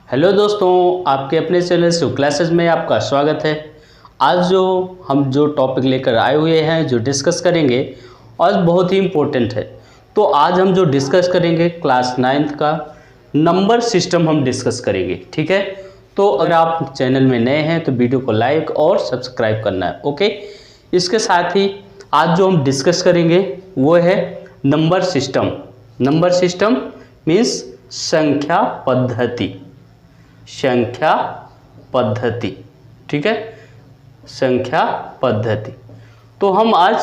Hello दोस्तों, आपके अपने चैनल शिव क्लासेस में आपका स्वागत है। आज हम जो टॉपिक लेकर आए हुए हैं, जो डिस्कस करेंगे, आज बहुत ही इम्पोर्टेंट है। तो आज हम जो डिस्कस करेंगे क्लास 9th का नंबर सिस्टम हम डिस्कस करेंगे। ठीक है, तो अगर आप चैनल में नए हैं तो वीडियो को लाइक और सब्सक्राइब करना है। ओके, इसके साथ ही आज जो हम डिस्कस करेंगे वो है number system. Number system means संख्या पद्धति। संख्या पद्धति, ठीक है, संख्या पद्धति। तो हम आज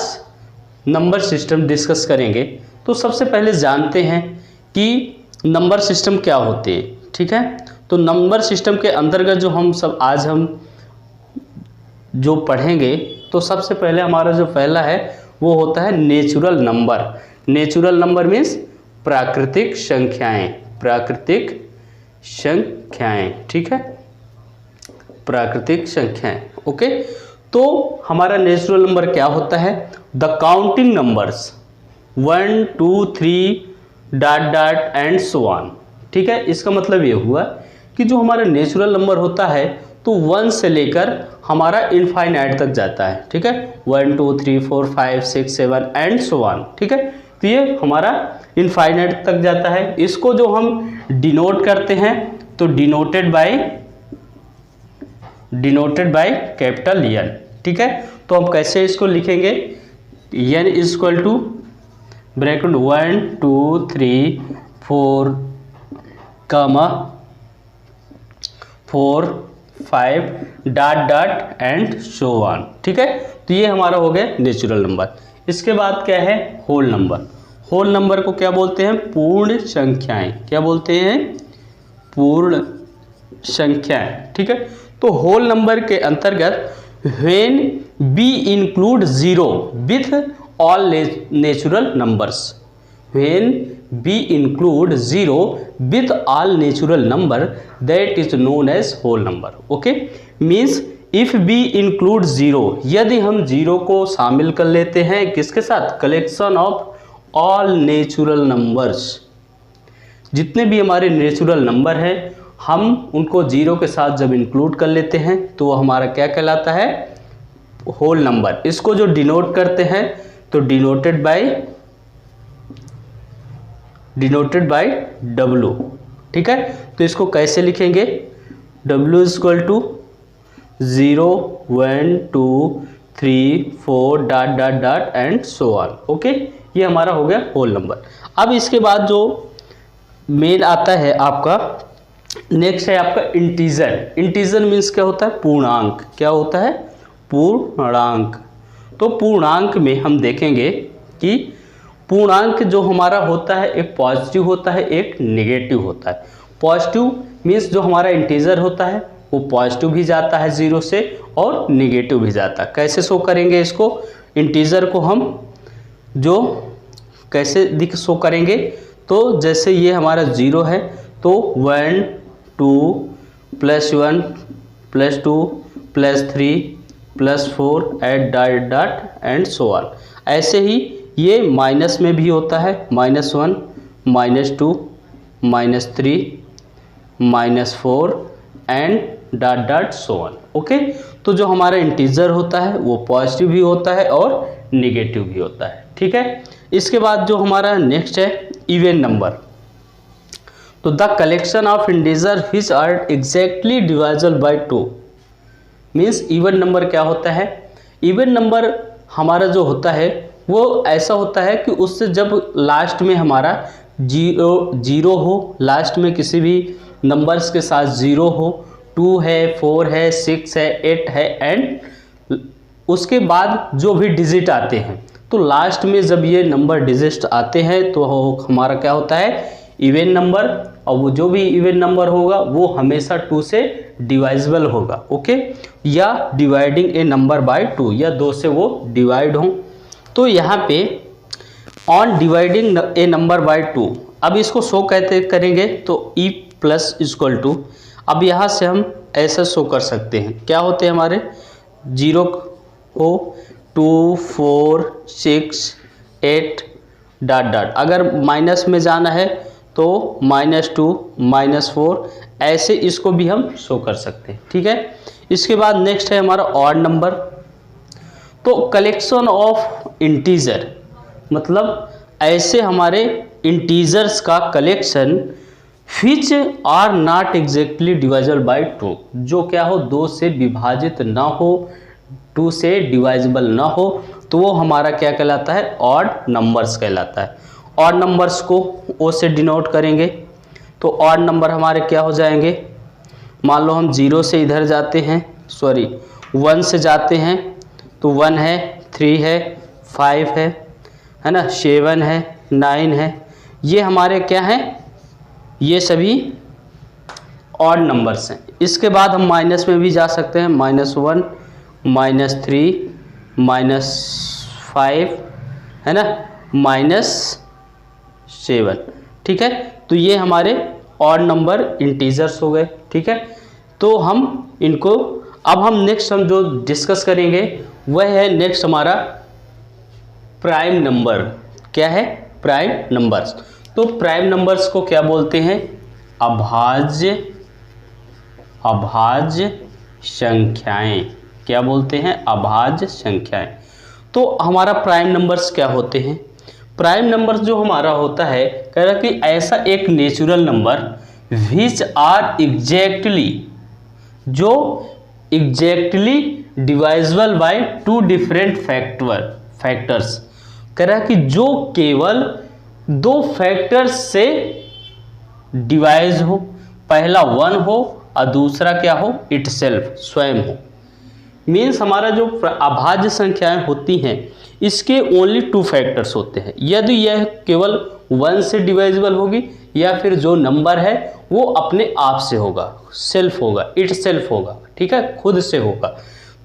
नंबर सिस्टम डिस्कस करेंगे। तो सबसे पहले जानते हैं कि नंबर सिस्टम क्या होते हैं। ठीक है, तो नंबर सिस्टम के अंतर्गत जो हम जो पढ़ेंगे, तो सबसे पहले हमारा जो पहला है वो होता है natural number. Natural number means प्राकृतिक संख्याएं। प्राकृतिक संख्याएं, ठीक है, प्राकृतिक संख्याएं। ओके, तो हमारा नेचुरल नंबर क्या होता है? The counting numbers 1 2 3 dot dot and so on. ठीक है, इसका मतलब ये हुआ कि जो हमारा नेचुरल नंबर होता है तो 1 से लेकर हमारा इनफाइनाइट तक जाता है। ठीक है, 1 2 3 4 5 6 7 एंड सो ऑन। ठीक है, तो ये हमारा इनफाइनाइट तक जाता है। इसको जो हम डिनोट करते हैं तो डिनोटेड बाय कैपिटल एन। ठीक है, तो हम कैसे इसको लिखेंगे? N is equal to bracket 1 2 3 4 4 5 dot dot and so on. ठीक है, तो ये हमारा हो गया नेचुरल नंबर। इसके बाद क्या है? Whole number. होल नंबर को क्या बोलते हैं? पूर्ण संख्याएं। क्या बोलते हैं? पूर्ण संख्याएं। ठीक है, तो होल नंबर के अंतर्गत when be include zero with all natural numbers. When be include zero with all natural number that is known as whole number. Okay, means if be include zero, यदि हम जीरो को शामिल कर लेते हैं किसके साथ? Collection of all natural numbers. जितने भी हमारे नेचुरल नंबर हैं हम उनको जीरो के साथ जब इंक्लूड कर लेते हैं तो वो हमारा क्या कहलाता है? Whole number. इसको जो डिनोट करते हैं तो डिनोटेड बाय डब्लू। ठीक है, तो इसको कैसे लिखेंगे? W is equal to 0 1 2 3 4 dot dot dot and so on. Okay, ये हमारा हो गया होल नंबर। अब इसके बाद जो मेन आता है आपका, नेक्स्ट है आपका इंटीजर। इंटीजर मीन्स क्या होता है? पूर्णांक। क्या होता है? पूर्णांक। तो पूर्णांक में हम देखेंगे कि पूर्णांक जो हमारा होता है एक पॉजिटिव होता है, एक नेगेटिव होता है। पॉजिटिव मीन्स जो हमारा इंटीजर होता है वो पॉजिटिव भी जाता है 0 से और नेगेटिव भी जाता है। कैसे शो करेंगे इसको? इंटीजर को हम जो कैसे शो करेंगे? तो जैसे ये हमारा 0 है तो 1 2 +1 +2 +3 +4 at dot dot and so on. ऐसे ही ये माइनस में भी होता है, -1 -2 -3 -4 and dot dot so on. Okay, तो जो हमारा इंटीजर होता है वो पॉजिटिव भी होता है और नेगेटिव भी होता है। ठीक है, इसके बाद जो हमारा नेक्स्ट है इवन नंबर। तो the collection of integer which are exactly divisible by 2 means even number क्या होता है? इवन नंबर हमारा जो होता है वो ऐसा होता है कि उससे जब लास्ट में हमारा जीरो हो, लास्ट में किसी भी नंबर्स के साथ 0 हो, 2 है 4 है 6 है 8 है एंड उसके बाद जो भी डिजिट आते हैं, तो लास्ट में जब ये नंबर डिजिट आते हैं तो हमारा क्या होता है? Even number. और वो जो भी इवन नंबर होगा वो हमेशा 2 से डिवाइजेबल होगा। ओके, या डिवाइडिंग ए नंबर बाय 2, या 2 से वो डिवाइड हो। तो यहाँ पे on dividing A number by 2, अब इसको शो कहते करेंगे तो ई प्लस इक्वल टू, अब यहाँ से हम ऐसा शो कर सकते हैं। क्या होते हैं हमारे? 0 हो 2 4 6 8 डॉट डॉट। अगर माइनस में जाना है तो -2 -4 ऐसे इसको भी हम शो कर सकते हैं। ठीक है, इसके बाद नेक्स्ट है हमारा ऑड नंबर। तो कलेक्शन ऑफ इंटीजर मतलब ऐसे हमारे इंटीजर्स का collection which are not exactly divisible by 2, जो क्या हो 2 से विभाजित ना हो, 2 से डिवाइजेबल ना हो, तो वो हमारा क्या कहलाता है, ऑड नंबर्स कहलाता है। ऑड नंबर्स को ओ से डिनोट करेंगे, तो ऑड नंबर हमारे क्या हो जाएंगे, मान लो हम 0 से इधर जाते हैं, सॉरी 1 से जाते हैं, तो 1 है, 3 है, 5 है ना, 7 है, 9 है, ये हमारे क्या हैं, ये सभी ऑड नंबर्स हैं। इसके बाद हम माइनस में भी जा सकते हैं, -1 -3 -5 है ना, -7। ठीक है, तो ये हमारे ऑड नंबर इंटीजर्स हो गए। ठीक है, तो हम इनको अब हम नेक्स्ट हम जो डिस्कस करेंगे वह है नेक्स्ट हमारा प्राइम नंबर। क्या है, प्राइम नंबर्स। तो प्राइम नंबर्स को क्या बोलते हैं, अभाज्य संख्याएं। क्या बोलते हैं, अभाज्य संख्याएं। तो हमारा प्राइम नंबर्स क्या होते हैं, प्राइम नंबर्स जो हमारा होता है, कह रहा कि ऐसा एक natural number which are exactly, जो exactly divisible by 2 different factors. कह रहा कि जो केवल 2 फैक्टर्स से डिवाइज हो, पहला 1 हो और दूसरा क्या हो, इटसेल्फ, स्वयं हो। मीन्स हमारा जो अभाज्य संख्याएं होती हैं इसके ओनली 2 फैक्टर्स होते हैं, यदि यह केवल 1 से डिवाइजेबल होगी या फिर जो नंबर है वो अपने आप से होगा, सेल्फ होगा, इटसेल्फ होगा। ठीक है, खुद से होगा।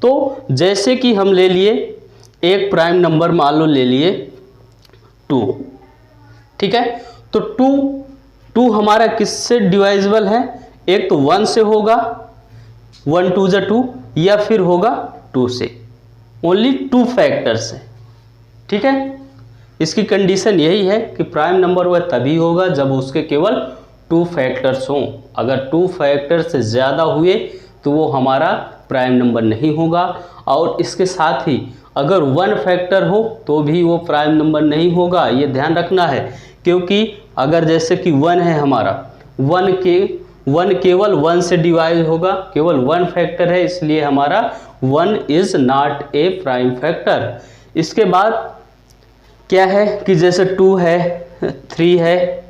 तो जैसे कि हम ले लिए एक प्राइम नंबर, मान लो ले लिए 2। ठीक है, तो 2 हमारा किससे डिवाइजेबल है, एक तो 1 से होगा, 1 2 = 2, या फिर होगा 2 से। ओनली 2 फैक्टर्स है। ठीक है, इसकी कंडीशन यही है कि प्राइम नंबर वह तभी होगा जब उसके केवल 2 फैक्टर्स हों। अगर 2 फैक्टर से ज़्यादा हुए तो वो हमारा प्राइम नंबर नहीं होगा, और इसके साथ ही अगर 1 फैक्टर हो तो भी वो प्राइम नंबर नहीं होगा। ये ध्यान रखना है, क्योंकि अगर जैसे कि 1 है हमारा, 1 केवल 1 से डिवाइड होगा, केवल 1 फैक्टर है, इसलिए हमारा 1 is not a prime factor. इसके बाद क्या है कि जैसे 2 है, 3 है,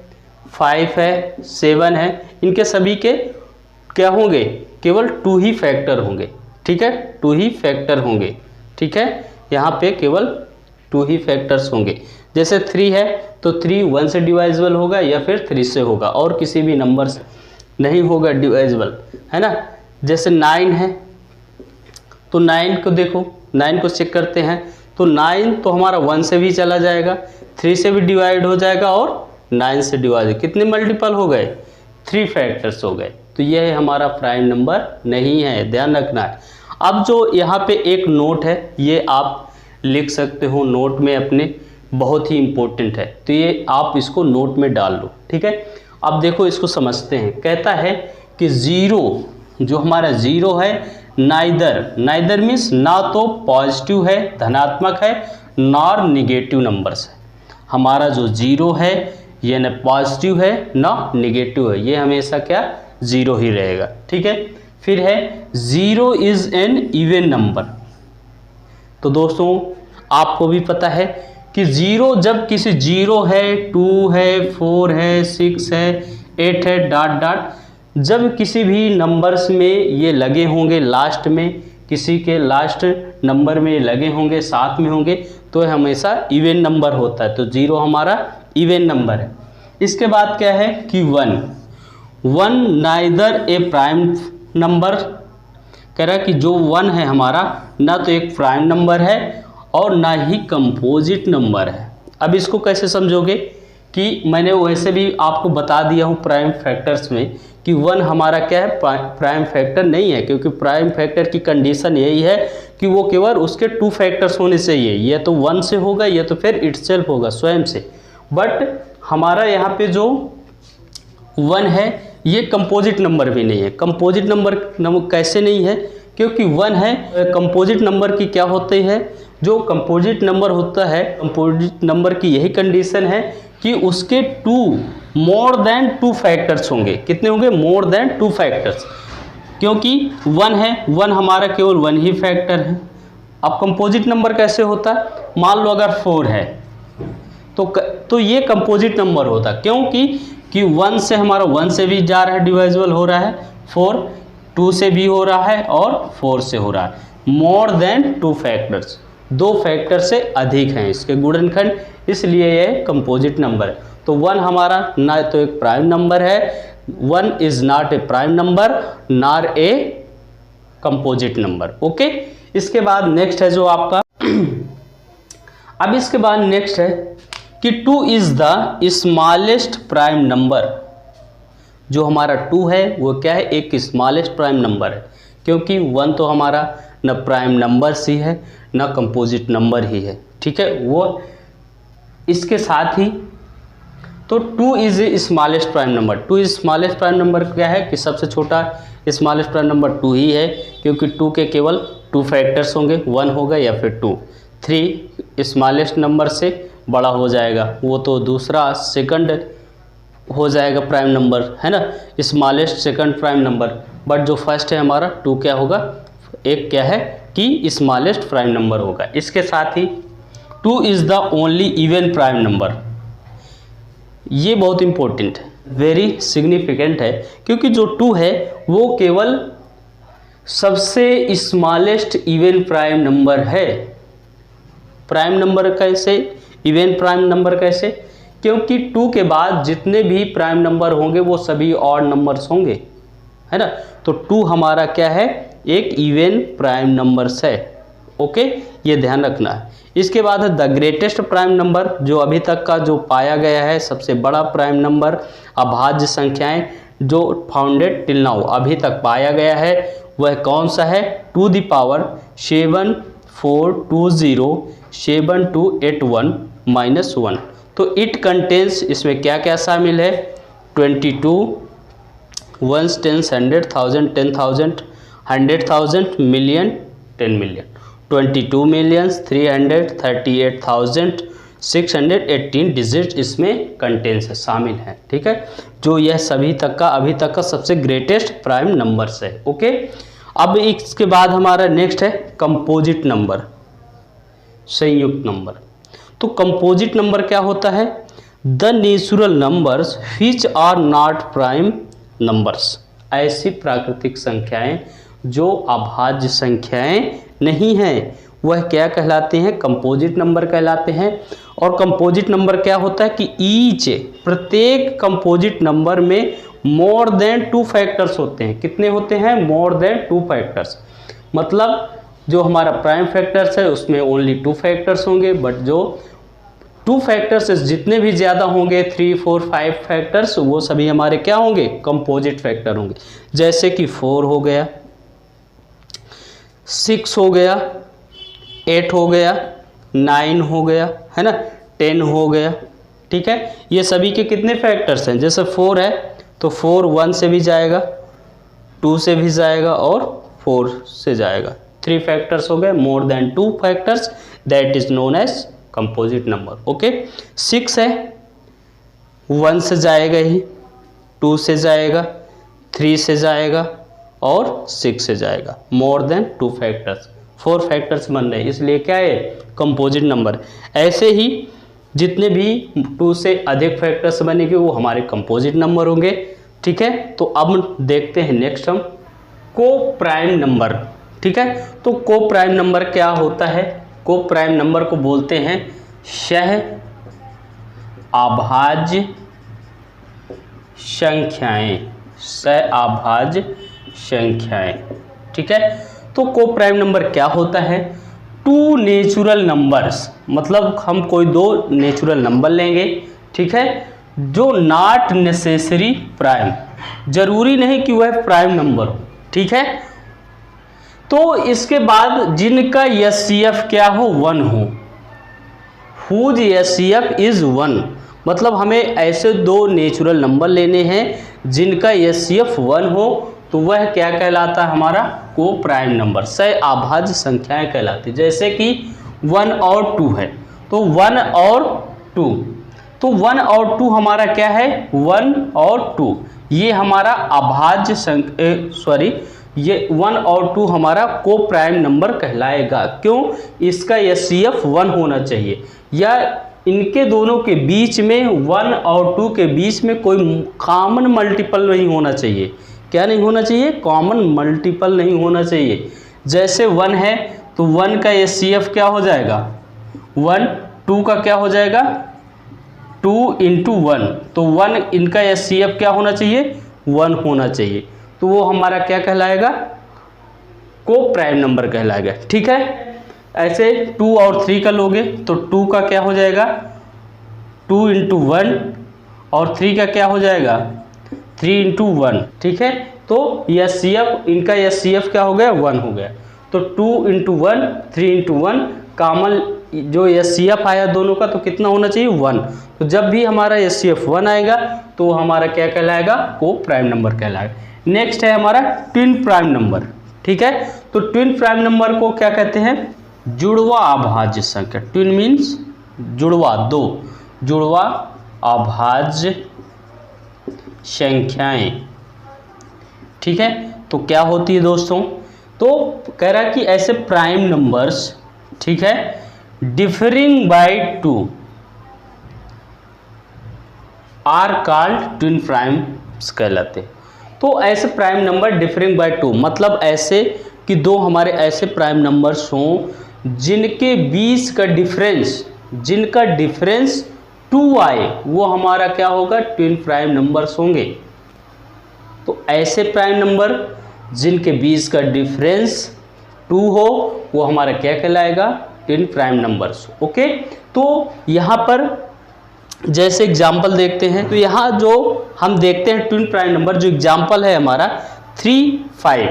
5 है, 7 है, इनके सभी के क्या होंगे, केवल 2 ही फैक्टर होंगे। ठीक है, 2 ही फैक्टर होंगे। ठीक है, यहाँ पे केवल 2 ही फैक्टर्स होंगे। जैसे 3 है तो 3 1 से डिवाइजेबल होगा या फिर 3 से होगा, और किसी भी नंबर से नहीं होगा डिवाइजेबल, है ना। जैसे 9 है तो 9 को देखो, 9 को चेक करते हैं, तो 9 तो हमारा 1 से भी चला जाएगा, 3 से भी डिवाइड हो जाएगा, और 9 से डिवाइड, कितने मल्टीपल हो गए, 3 फैक्टर्स हो गए। तो यह हमारा प्राइम नंबर नहीं है, ध्यान रखना है। अब जो यहाँ पे एक नोट है, ये आप लिख सकते हो नोट में अपने, बहुत ही इम्पोर्टेंट है, तो ये आप इसको नोट में डाल लो। ठीक है, अब देखो इसको समझते हैं। कहता है कि 0, जो हमारा 0 है, नाइदर मीन्स ना तो पॉजिटिव है, धनात्मक है, नॉर निगेटिव नंबर्स है। हमारा जो 0 है ये न पॉजिटिव है ना निगेटिव है, ये हमेशा क्या 0 ही रहेगा। ठीक है, फिर है 0 इज़ एन इवन नंबर। तो दोस्तों आपको भी पता है कि 0 जब किसी 0 है, 2 है, 4 है, 6 है, 8 है, डॉट डॉट, जब किसी भी नंबर्स में ये लगे होंगे, लास्ट में किसी के लास्ट नंबर में लगे होंगे, साथ में होंगे, तो हमेशा इवन नंबर होता है। तो 0 हमारा इवन नंबर है। इसके बाद क्या है कि 1 नाइदर ए प्राइम नंबर, कह रहा है कि जो 1 है हमारा ना तो एक प्राइम नंबर है और ना ही कंपोजिट नंबर है। अब इसको कैसे समझोगे कि मैंने वैसे भी आपको बता दिया हूँ प्राइम फैक्टर्स में कि 1 हमारा क्या है, प्राइम फैक्टर नहीं है, क्योंकि प्राइम फैक्टर की कंडीशन यही है कि वो केवल उसके 2 फैक्टर्स होने चाहिए, ये तो 1 से होगा, ये तो फिर इटसेल्फ होगा, स्वयं से। बट हमारा यहाँ पे जो 1 है, ये कंपोजिट नंबर भी नहीं है। कंपोजिट नंबर कैसे नहीं है? क्योंकि 1 है। कंपोजिट नंबर की क्या होती है? जो कंपोजिट नंबर होता है, कंपोजिट नंबर की यही कंडीशन है कि उसके 2 मोर देन 2 फैक्टर्स होंगे। कितने होंगे? मोर देन 2 फैक्टर्स। क्योंकि 1 है, 1 हमारा केवल 1 ही फैक्टर है। अब कंपोजिट नंबर कैसे होता है? मान लो अगर 4 है तो ये कंपोजिट नंबर होता, क्योंकि 1 से हमारा 1 से भी जा रहा है, डिवाइजिबल हो रहा है, 4 2 से भी हो रहा है और 4 से हो रहा है। मोर देन 2 फैक्टर्स, 2 फैक्टर से अधिक हैं इसके गुणनखंड, इसलिए ये कंपोजिट नंबर है। तो 1 हमारा ना तो एक प्राइम नंबर है, 1 is not a prime number nor a composite number. Okay, इसके बाद नेक्स्ट है जो आपका अब इसके बाद नेक्स्ट है कि 2 is the smallest prime number. जो हमारा 2 है वो क्या है? एक स्मॉलेस्ट प्राइम नंबर है, क्योंकि 1 तो हमारा न प्राइम नंबर ही है न कंपोजिट नंबर ही है। ठीक है, वो इसके साथ ही तो 2 is a smallest prime number. 2 smallest prime number क्या है कि सबसे छोटा स्मॉलेस्ट प्राइम नंबर 2 ही है, क्योंकि 2 के केवल 2 फैक्टर्स होंगे, 1 होगा या फिर 2। 3 स्मॉलेस्ट नंबर से बड़ा हो जाएगा, वो तो दूसरा सेकंड हो जाएगा प्राइम नंबर, है ना, smallest second prime number. But जो फर्स्ट है हमारा 2 क्या होगा? एक क्या है कि स्मॉलेस्ट प्राइम नंबर होगा। इसके साथ ही 2 is the only even prime number. ये बहुत इंपॉर्टेंट है, वेरी सिग्निफिकेंट है, क्योंकि जो 2 है वो केवल सबसे स्मॉलेस्ट इवन प्राइम नंबर है। प्राइम नंबर कैसे? इवन प्राइम नंबर कैसे? क्योंकि 2 के बाद जितने भी प्राइम नंबर होंगे वो सभी ऑड नंबर्स होंगे, है ना। तो 2 हमारा क्या है? एक इवन प्राइम नंबर्स है। ओके, ये ध्यान रखना है। इसके बाद है द ग्रेटेस्ट प्राइम नंबर, जो अभी तक का जो पाया गया है सबसे बड़ा प्राइम नंबर, अभाज्य संख्याएं जो फाउंडेड टिल नाउ अभी तक पाया गया है, वह कौन सा है? 2 द पावर 74207281 -1। तो इट कंटेन्स, इसमें क्या क्या शामिल है? 22 1s 10s 100,000 10,000 100,000 million 10 million 22,338,618 digit इसमें कंटेन्स है, शामिल है। ठीक है, जो यह सभी तक का अभी तक का सबसे ग्रेटेस्ट प्राइम नंबर्स है। ओके, अब इसके बाद हमारा नेक्स्ट है कंपोजिट नंबर, संयुक्त नंबर। तो कंपोजिट नंबर क्या होता है? The natural numbers which are not prime numbers. ऐसी प्राकृतिक संख्याएं जो अभाज्य संख्याएं नहीं हैं, वह क्या कहलाते हैं? कंपोजिट नंबर कहलाते हैं। और कंपोजिट नंबर क्या होता है कि ईच, प्रत्येक कंपोजिट नंबर में मोर देन 2 फैक्टर्स होते हैं। कितने होते हैं? मोर देन 2 फैक्टर्स। मतलब जो हमारा प्राइम फैक्टर्स है उसमें ओनली 2 फैक्टर्स होंगे, बट जो 2 फैक्टर्स जितने भी ज़्यादा होंगे, 3 4 5 फैक्टर्स, वो सभी हमारे क्या होंगे? कंपोजिट फैक्टर होंगे। जैसे कि 4 हो गया, 6 हो गया, 8 हो गया, 9 हो गया, है ना, 10 हो गया। ठीक है, ये सभी के कितने फैक्टर्स हैं? जैसे 4 है तो 4 1 से भी जाएगा, 2 से भी जाएगा और 4 से जाएगा। 3 फैक्टर्स हो गए, more than 2 factors, that is known as composite number. Okay, 6 है, 1 से जाएगा ही, 2 से जाएगा, 3 से जाएगा और 6 से जाएगा। मोर देन 2 फैक्टर्स, 4 फैक्टर्स बन रहे हैं, इसलिए क्या है? Composite number. ऐसे ही जितने भी 2 से अधिक फैक्टर्स बनेंगे वो हमारे कंपोजिट नंबर होंगे। ठीक है, तो अब देखते हैं नेक्स्ट हम को प्राइम नंबर। ठीक है, तो को प्राइम नंबर क्या होता है? को प्राइम नंबर को बोलते हैं सह अभाज्य संख्याएं, सह अभाज्य संख्याएं। ठीक है, तो को प्राइम नंबर क्या होता है? 2 नेचुरल नंबर्स, मतलब हम कोई 2 नेचुरल नंबर लेंगे, ठीक है, जो नॉट नेसेसरी प्राइम, जरूरी नहीं कि वह प्राइम नंबर हो। ठीक है, तो इसके बाद जिनका एचसीएफ क्या हो? 1 हो, हुज एचसीएफ इज 1, मतलब हमें ऐसे दो नेचुरल नंबर लेने हैं जिनका एचसीएफ 1 हो, तो वह क्या कहलाता है, हमारा को प्राइम नंबर, सहअभाज्य संख्याएं कहलाती। जैसे कि 1 और 2 है, तो 1 और 2, तो 1 और 2 हमारा क्या है, 1 और 2 ये हमारा अभाज्य ये 1 और 2 हमारा को प्राइम नंबर कहलाएगा। क्यों, इसका एचसीएफ 1 होना चाहिए, या इनके दोनों के बीच में 1 और 2 के बीच में कोई कॉमन मल्टीपल नहीं होना चाहिए। क्या नहीं होना चाहिए, कॉमन मल्टीपल नहीं होना चाहिए। जैसे 1 है तो 1 का एचसीएफ क्या हो जाएगा, 1, 2 का क्या हो जाएगा, 2 × 1, तो 1 इनका एचसीएफ क्या होना चाहिए, 1 होना चाहिए, तो वो हमारा क्या कहलाएगा, को प्राइम नंबर कहलाएगा। ठीक है, ऐसे 2 और 3 का लोगे तो 2 का क्या हो जाएगा, 2 × 1, और 3 का क्या हो जाएगा, 3 × 1। ठीक है, तो एचसीएफ, इनका एचसीएफ क्या हो गया, 1 हो गया। तो 2 × 1, 3 × 1, कॉमन जो एचसीएफ आया दोनों का तो कितना होना चाहिए, 1। तो जब भी हमारा एचसीएफ 1 आएगा तो हमारा क्या कहलाएगा, को प्राइम नंबर कहलाएगा। नेक्स्ट है हमारा ट्विन प्राइम नंबर। ठीक है, तो ट्विन प्राइम नंबर को क्या कहते हैं, जुड़वा अभाज्य संख्या। ट्विन मीन्स जुड़वा, दो जुड़वा अभाज्य संख्याएं। ठीक है, तो क्या होती है दोस्तों, तो कह रहा है कि ऐसे प्राइम नंबर्स, ठीक है, differing by 2 are called twin primes कहलाते हैं। तो ऐसे प्राइम नंबर डिफरिंग बाय 2 मतलब ऐसे कि दो हमारे ऐसे प्राइम नंबर्स हों जिनके बीच का डिफरेंस, जिनका डिफरेंस 2 आए, वो हमारा क्या होगा, ट्विन प्राइम नंबर्स होंगे। तो ऐसे प्राइम नंबर जिनके बीच का डिफरेंस 2 हो वो हमारा क्या कहलाएगा, ट्विन प्राइम नंबर्स। ओके, तो यहाँ पर जैसे एग्जाम्पल देखते हैं, तो यहाँ जो हम देखते हैं ट्विन प्राइम नंबर, जो एग्जाम्पल है हमारा 3, 5।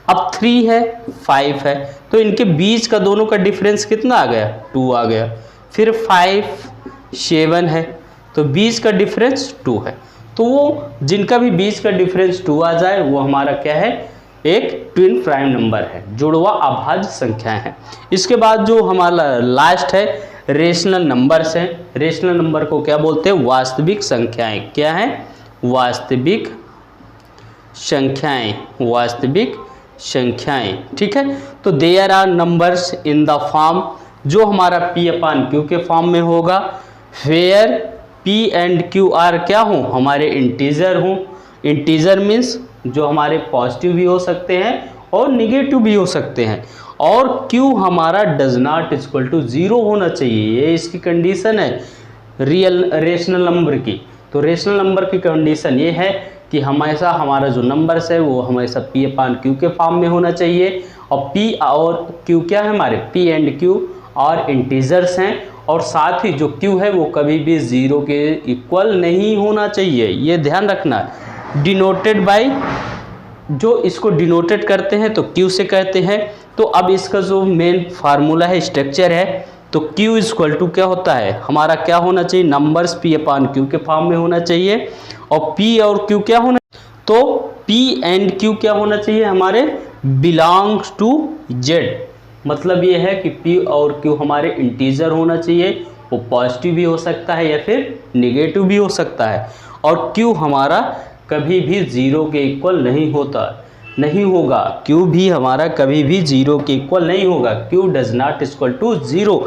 अब 3 है, 5 है, तो इनके बीच का दोनों का डिफरेंस कितना आ गया, 2 आ गया। फिर 5, 7 है, तो बीच का डिफरेंस 2 है। तो वो जिनका भी बीच का डिफरेंस 2 आ जाए वो हमारा क्या है, एक ट्विन प्राइम नंबर है, जुड़वा अभाज्य संख्याएं है। इसके बाद जो हमारा लास्ट है रेशनल नंबर्स हैं। रेशनल नंबर को क्या बोलते हैं, वास्तविक संख्याएं। क्या है, वास्तविक संख्याएं, वास्तविक संख्याएं। ठीक है, तो there are numbers in the form, जो हमारा P/Q के फॉर्म में होगा, where P and Q are क्या हो, हमारे इंटीजर हो। इंटीजर मीन्स जो हमारे पॉजिटिव भी हो सकते हैं और निगेटिव भी हो सकते हैं, और Q हमारा डज नॉट इक्वल टू 0 होना चाहिए, ये इसकी कंडीशन है रियल रेशनल नंबर की। तो रेशनल नंबर की कंडीशन ये है कि हमेशा हमारा जो नंबर्स है वो हमेशा P/Q के फॉर्म में होना चाहिए, और P और Q क्या है, हमारे P and Q और इंटीजर्स हैं, और साथ ही जो Q है वो कभी भी 0 के इक्वल नहीं होना चाहिए, ये ध्यान रखना। डिनोटेड बाय, जो इसको डिनोटेड करते हैं तो Q से कहते हैं। तो अब इसका जो मेन फार्मूला है, स्ट्रक्चर है, तो Q इक्वल टू क्या होता है, हमारा क्या होना चाहिए, नंबर्स P/Q के फॉर्म में होना चाहिए, और P और Q क्या होना, तो P and Q क्या होना चाहिए, हमारे बिलोंग्स टू Z। मतलब ये है कि P और Q हमारे इंटीजर होना चाहिए, वो पॉजिटिव भी हो सकता है या फिर निगेटिव भी हो सकता है, और Q हमारा कभी भी 0 के इक्वल नहीं होता, नहीं होगा। Q भी हमारा कभी भी 0 के इक्वल नहीं होगा, Q does not equal to 0।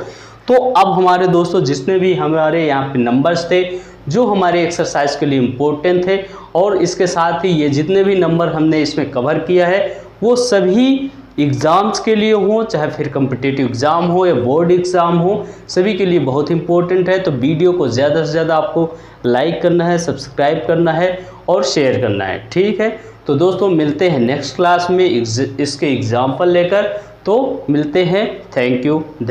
तो अब हमारे दोस्तों जितने भी हमारे यहाँ पे नंबर्स थे जो हमारे एक्सरसाइज के लिए इम्पोर्टेंट थे, और इसके साथ ही ये जितने भी नंबर हमने इसमें कवर किया है वो सभी एग्ज़ाम्स के लिए हो, चाहे फिर कम्पिटिटिव एग्ज़ाम हो या बोर्ड एग्ज़ाम हो, सभी के लिए बहुत इंपॉर्टेंट है। तो वीडियो को ज़्यादा से ज़्यादा आपको लाइक करना है, सब्सक्राइब करना है और शेयर करना है। ठीक है, तो दोस्तों मिलते हैं नेक्स्ट क्लास में इसके एग्जाम्पल लेकर। तो मिलते हैं, थैंक यू, धन्यवाद।